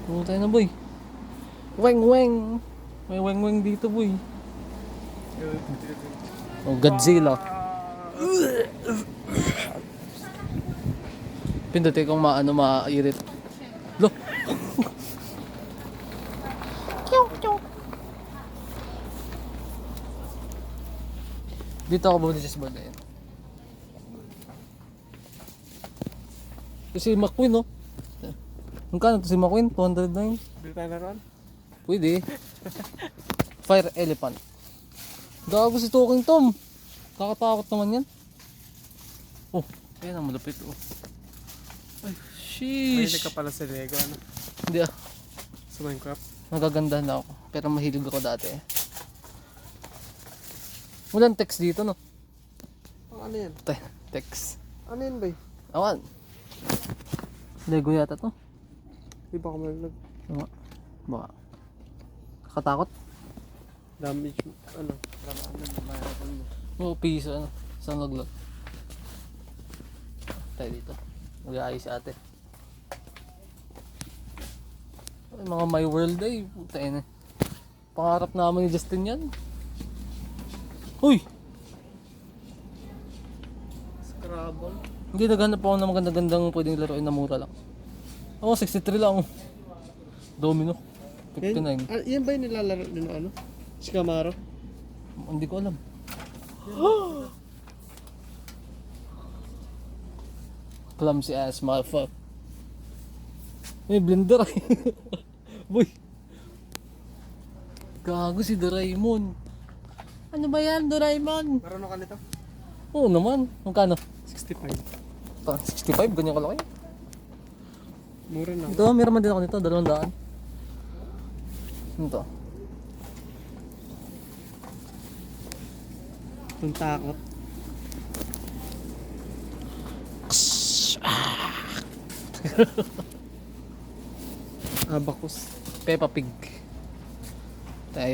Pumunta tayo na boy. Weng weng. May weng weng dito boy. Oh, Godzilla. Pindutin kung maano mairit. Lo. Dito ako bumili sa board na yun. Kasi McQueen no? Magkano to si McQueen? 209? Bili tayo na ron? Pwede. Fire elephant. Gago si Talking Tom. Kakatakot naman yan. Oh, ayan ang malapit oh. Ay, Mahilig sheesh. ka pala sa Lego, ano? Hindi ah. Sa Minecraft. Nagaganda na ako. Pero mahilig ako dati eh. Walang text dito no? Ano yan? Text. Ano yan ba? Awan. Lego yata to. Di ba ako malag? Ano? Baka. Katakot? Damage, ano? Mayroon mo. Oo, piso ano. Isang laglag. Tayo dito. Mag-aayos si ate. Ay, mga My World ay. Puta ina. Pangarap naman ni Justin yan. Uy! Scrabble. Hindi naghanap ako ng maganda-gandang pwedeng laruin na mura lang. Ako 63 lang. Domino. 59. Yan ba yung nilalaro din ano? Si Camaro? Hindi ko alam. Clumsy ass motherfucker. May blender ay. Boy. Gago si Doraemon. Ano ba yan, Doraemon? Marunong ka nito? Oo naman. Magkano? 65. 65, ganyan kalaki. Mura na. Ito, meron man din ako nito, 200. Ano to? Ang takot. Abacus. Peppa Pig.